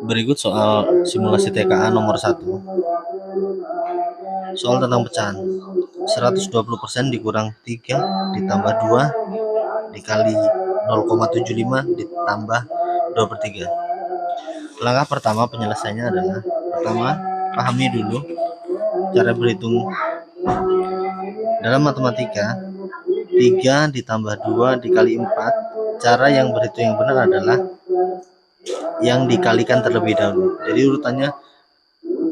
Berikut soal simulasi TKA nomor 1. Soal tentang pecahan. 120% dikurang 3 ditambah 2 dikali 0,75 ditambah 2/3. Langkah pertama penyelesaiannya adalah, pertama, pahami dulu cara berhitung. Dalam matematika, 3 ditambah 2 dikali 4, cara yang berhitung yang benar adalah yang dikalikan terlebih dahulu. Jadi urutannya,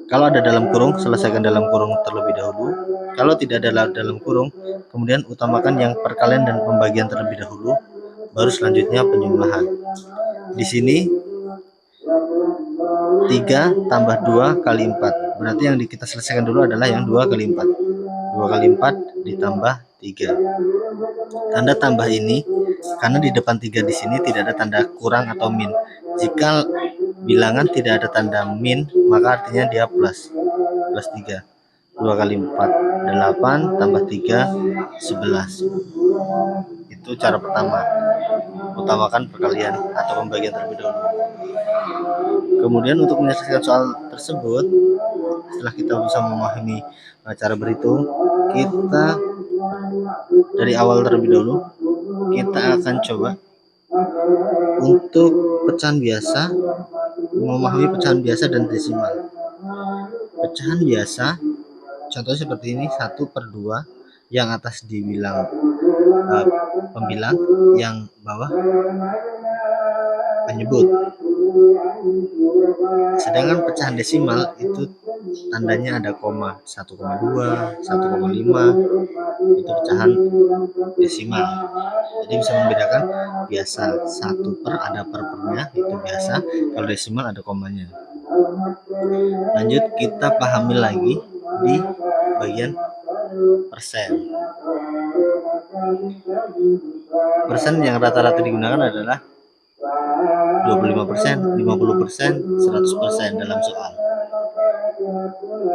kalau ada dalam kurung, selesaikan dalam kurung terlebih dahulu. Kalau tidak ada dalam kurung, kemudian utamakan yang perkalian dan pembagian terlebih dahulu, baru selanjutnya penjumlahan. Di sini 3 tambah 2 kali 4. Berarti yang kita selesaikan dulu adalah yang 2 kali 4. 2 kali 4 ditambah 3. Tanda tambah ini karena di depan 3 di sini tidak ada tanda kurang atau min. Jika bilangan tidak ada tanda min, maka artinya dia plus 3. 2 kali 4 8 tambah 3 11. Itu cara pertama, utamakan perkalian atau pembagian terlebih dahulu. Kemudian untuk menyelesaikan soal tersebut, setelah kita bisa memahami cara berhitung, kita dari awal terlebih dahulu kita akan coba untuk pecahan biasa, memahami pecahan biasa dan desimal. Pecahan biasa contohnya seperti ini, 1/2, yang atas dibilang pembilang, yang bawah penyebut. Sedangkan pecahan desimal itu tandanya ada koma, 1,2, 1,5, itu pecahan desimal. Jadi bisa membedakan, biasa 1/per ada per-pernya, itu biasa. Kalau desimal ada komanya. Lanjut kita pahami lagi di bagian persen. Persen yang rata-rata digunakan adalah 25%, 50%, 100% dalam soal.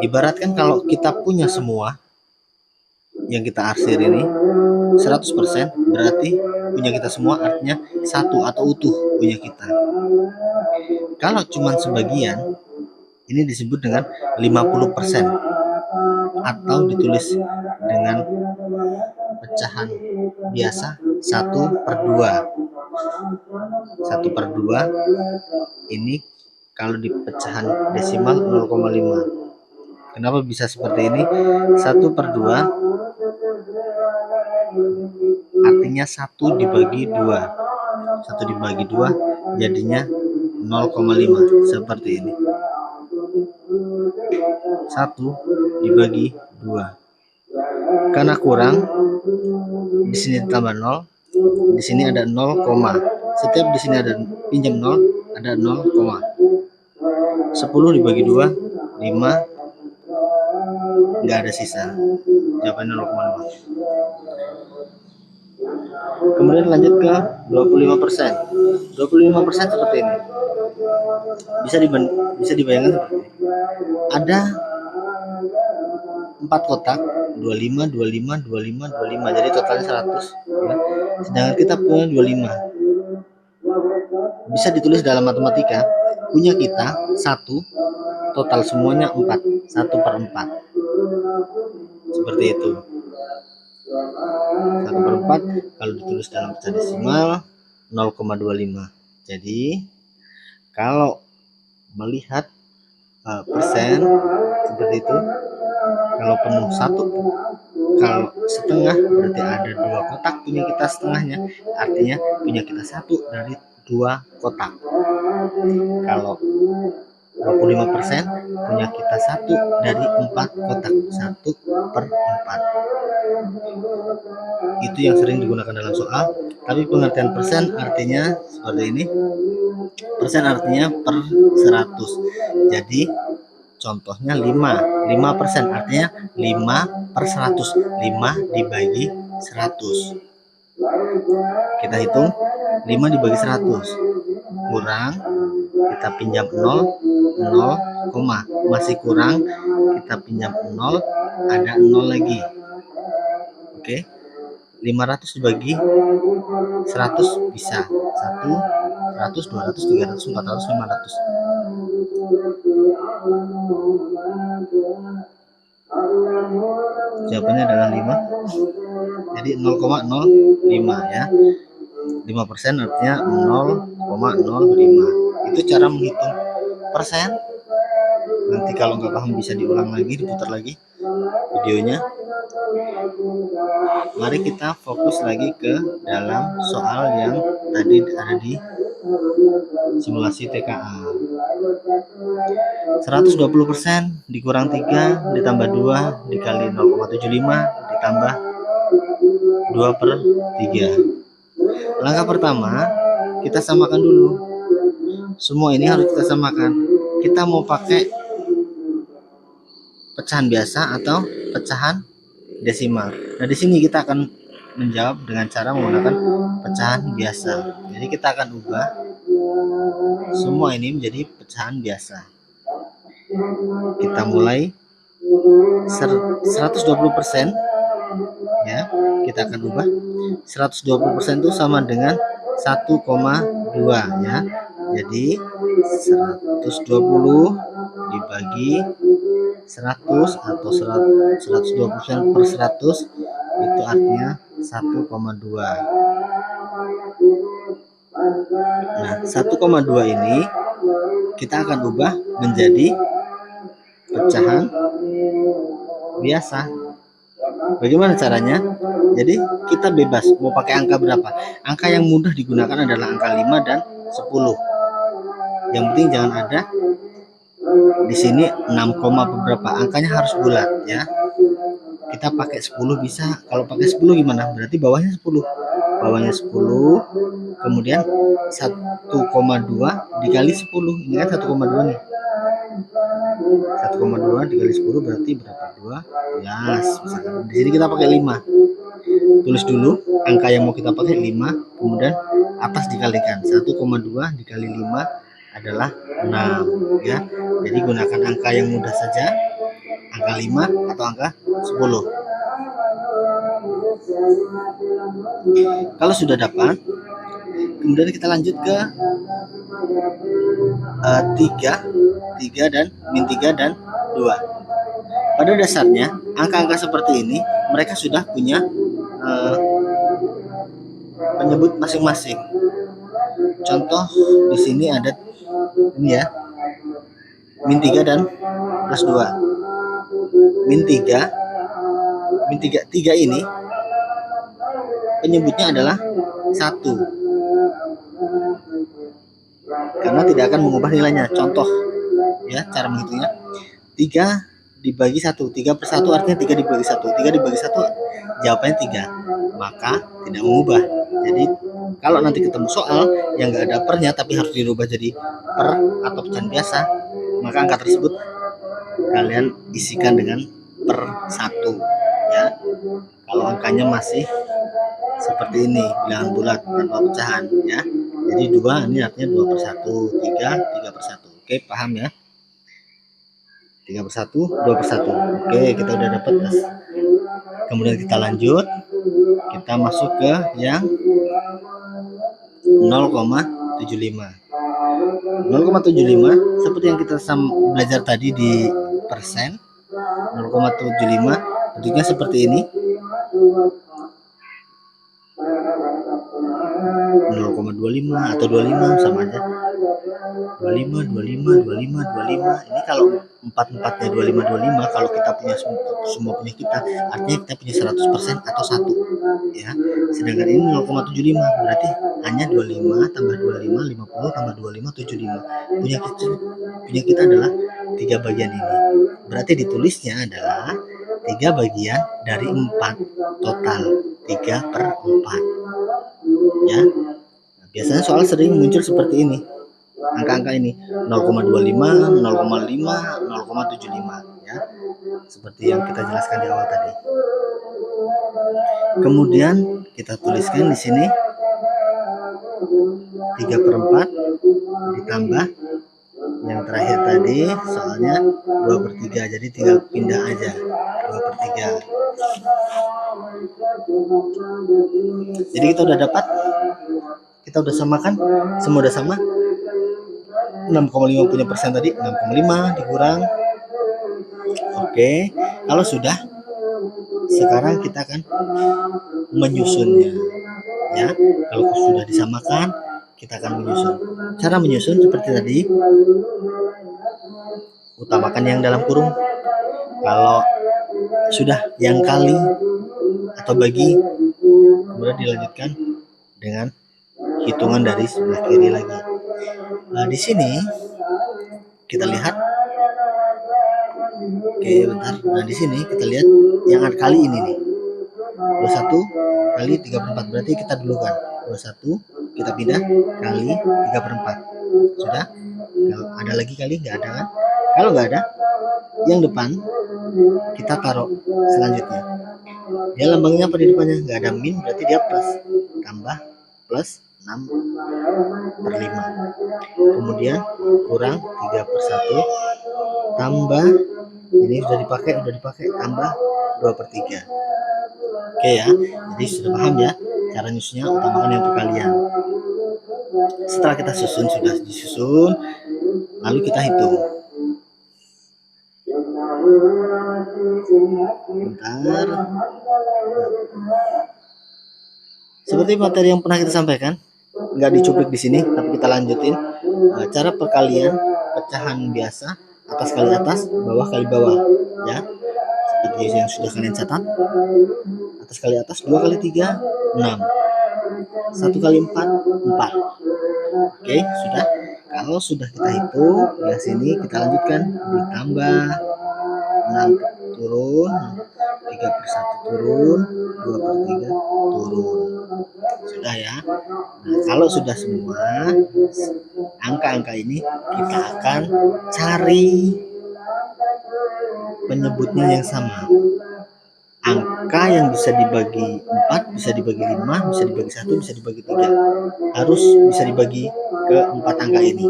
Ibaratkan kalau kita punya semua yang kita arsir ini 100%, berarti punya kita semua artinya satu atau utuh punya kita. Kalau cuma sebagian, ini disebut dengan 50%, atau ditulis dengan pecahan biasa 1/2. 1/2 ini kalau di pecahan desimal 0,5. Kenapa bisa seperti ini? 1/2 artinya 1 dibagi 2. 1 dibagi 2 jadinya 0,5, seperti ini. 1 dibagi 2. Karena kurang, di sini ditambah 0, di sini ada 0, setiap di sini ada pinjam 0, ada 0, 10 dibagi 2, 5, nggak ada sisa, jawabannya 0,5. Kemudian lanjut ke 25%. 25% seperti ini. Bisa dibayangkan seperti ini. Ada 4 kotak, 25, 25, 25, 25. Jadi totalnya 100. Ya. Sedangkan kita punya 25. Bisa ditulis dalam matematika, punya kita 1, total semuanya 4. 1/4. Seperti itu. 1/4 kalau ditulis dalam pecahan desimal 0,25. Jadi kalau melihat persen seperti itu, kalau penuh 1, kalau setengah berarti ada 2 kotak punya kita setengahnya, artinya punya kita 1 dari 2 kotak. Kalau 25% punya kita 1 dari 4 kotak, 1/4. Itu yang sering digunakan dalam soal. Tapi pengertian persen artinya seperti ini. Persen artinya per 100. Jadi contohnya 5% artinya 5/100. 5 dibagi 100. Kita hitung 5 dibagi 100. Kurang, kita pinjam 0, 0, masih kurang, kita pinjam 0, ada 0 lagi. Oke. 500 dibagi 100 bisa 1, 400, 200, 300, 400, 500. Jawabannya adalah 5. Jadi 0,05 ya. 5% artinya 0,05. Itu cara menghitung persen. Nanti kalau nggak paham bisa diulang lagi, diputar lagi videonya. Mari kita fokus lagi ke dalam soal yang tadi ada di simulasi TKA. 120% dikurang 3 ditambah 2 dikali 0,75 ditambah 2/3. Langkah pertama, kita samakan dulu. Semua ini harus kita samakan. Kita mau pakai pecahan biasa atau pecahan desimal. Nah, di sini kita akan menjawab dengan cara menggunakan pecahan biasa. Jadi kita akan ubah semua ini menjadi pecahan biasa. Kita mulai 120% ya. Kita akan ubah 120% itu sama dengan 1,2 ya. Jadi 120 dibagi 100 atau 120% per 100 itu artinya 1,2. Nah, 1,2 ini kita akan ubah menjadi pecahan biasa. Bagaimana caranya? Jadi kita bebas mau pakai angka berapa. Angka yang mudah digunakan adalah angka 5 dan 10. Yang penting jangan ada di sini 6, beberapa. Angkanya harus bulat ya. Kita pakai 10 bisa. Kalau pakai 10 gimana? Berarti bawahnya 10. Bawahnya 10, kemudian 1,2 dikali 10. Ini kan 1,2 nih. 1,2 dikali 10 berarti berapa? 12. Misalkan. Di sini kita pakai 5. Tulis dulu angka yang mau kita pakai 5, kemudian atas dikalikan. 1,2 dikali 5 adalah 6 ya. Jadi gunakan angka yang mudah saja, angka 5 atau angka 10. Kalau sudah dapat, kemudian kita lanjut ke 3 dan min 3 dan 2. Pada dasarnya angka-angka seperti ini mereka sudah punya penyebut masing-masing. Contoh di sini ada ini ya, min 3 dan plus 2. Min 3 ini penyebutnya adalah 1 karena tidak akan mengubah nilainya. Contoh ya, cara menghitungnya 3 dibagi 1. 3/1 artinya 3 dibagi 1. 3 dibagi 1 jawabannya 3, maka tidak mengubah. Jadi kalau nanti ketemu soal yang nggak ada pernya tapi harus dirubah jadi per atau pecahan biasa, maka angka tersebut kalian isikan dengan per 1 ya. Kalau angkanya masih seperti ini, bilangan bulat tanpa pecahan ya. Jadi 2 ini artinya 2/1, 3/1. Oke, paham ya? 3/1, 2/1. Oke, kita udah dapat. Kemudian kita lanjut, kita masuk ke yang 0,75. 0,75 seperti yang kita belajar tadi di persen. 0,75 bentuknya seperti ini. 0,25 atau 25 sama aja. 25, 25, 25, 25. Ini kalau 4-4-nya 25, 25, kalau kita punya semua punya kita, artinya kita punya 100% atau 1 ya. Sedangkan ini 0,75 berarti hanya 25 tambah 25, 50 tambah 25, 75. Punya kita adalah 3 bagian ini. Berarti ditulisnya adalah 3 bagian dari 4 total 3/4 ya. Nah, biasanya soal sering muncul seperti ini, angka-angka ini 0,25, 0,5, 0,75 ya, seperti yang kita jelaskan di awal tadi. Kemudian kita tuliskan di sini 3/4 ditambah yang terakhir tadi soalnya 2/3, jadi tinggal pindah aja 2/3. Jadi kita udah dapat, kita udah samakan, semua udah sama. 6,5 punya persen tadi, 6,5 dikurang. Oke, kalau sudah, sekarang kita akan menyusunnya. Ya, kalau sudah disamakan, kita akan menyusun. Cara menyusun seperti tadi, utamakan yang dalam kurung. Kalau sudah yang kali atau bagi, kemudian dilanjutkan dengan hitungan dari sebelah kiri lagi. Nah, di sini kita lihat. Oke, bentar. Nah, di sini kita lihat yang kali ini nih. 21 kali 3/4, berarti kita dulu kan 21 kita pindah kali 3/4. Sudah? Kalau ada lagi kali? Nggak ada kan? Kalau nggak ada, yang depan kita taruh selanjutnya. Dia lambangnya apa di depannya? Nggak ada min, berarti dia plus. Tambah plus 6/5. Kemudian kurang 3/1 tambah, ini sudah dipakai tambah 2/3. Oke ya, jadi sudah paham ya cara nyusunnya, utamakan yang perkalian. Setelah kita sudah disusun, lalu kita hitung. Bentar. Seperti materi yang pernah kita sampaikan, nggak dicuplik di sini, tapi kita lanjutin. Cara perkalian pecahan biasa, atas kali atas, bawah kali bawah, ya. Seperti yang sudah kalian catat. Atas kali atas, 2 kali 3, 6. 1 kali 4, 4. Oke, sudah. Kalau sudah kita hitung, di sini kita lanjutkan, ditambah 6 turun, 3/1 turun, 2/3 turun. Sudah ya. Nah, kalau sudah semua angka-angka ini, kita akan cari penyebutnya yang sama. Angka yang bisa dibagi 4, bisa dibagi 5, bisa dibagi 1, bisa dibagi 3. Harus bisa dibagi ke 4 angka ini.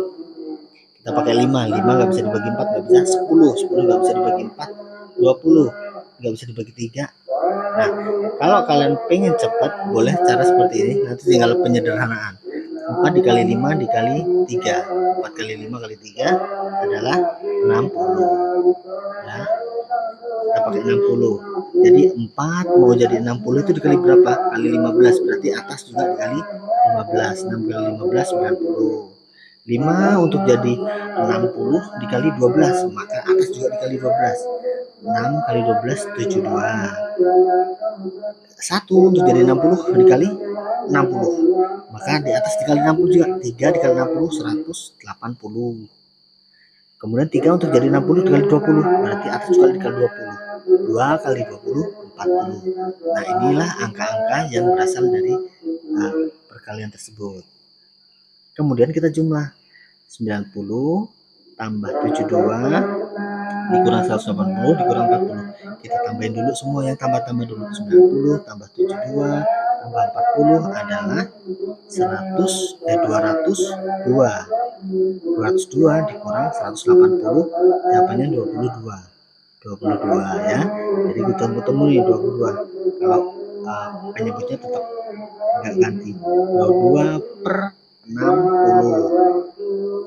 Kita pakai 5 nggak bisa dibagi 4, nggak bisa. 10 nggak bisa dibagi 4, 20 nggak bisa dibagi 3. Nah, kalau kalian pengen cepat, boleh cara seperti ini. Nanti tinggal penyederhanaan. 4 dikali 5 dikali 3. 4 kali 5 kali 3 adalah 60. Ya, kita pakai 60. Jadi 4 mau jadi 60 itu dikali berapa? Kali 15, berarti atas juga dikali 15. 6 kali 15, 90. 5 untuk jadi 60 dikali 12, maka atas juga dikali 12. 6 kali 12, 72. 1 untuk jadi 60 dikali 60, maka di atas dikali 60 juga. 3 dikali 60, 180. Kemudian 3 untuk jadi 60 dikali 20, berarti atas juga dikali 20. 2 kali 20, 40. Nah, inilah angka-angka yang berasal dari perkalian tersebut. Kemudian kita jumlah 90 tambah 72 dikurang 180 dikurang 40. Kita tambahin dulu semua yang tambah-tambah dulu. 90 tambah 72 tambah 40 adalah 202. 202 dikurang 180, jawabannya 22. 22 ya. Jadi ketemu nih 22. Kalau penyebutnya tetap nggak ganti. 22/60.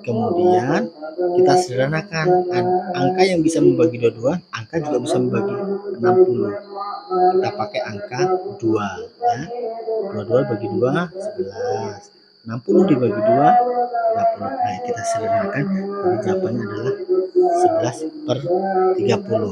Kemudian kita sederhanakan, angka yang bisa membagi 22, angka juga bisa membagi 60. Kita pakai angka 2 ya. 22 bagi 2, 11. 60 dibagi 2, 30. Nah, kita sederhanakan, jadi jawabannya adalah 11/30.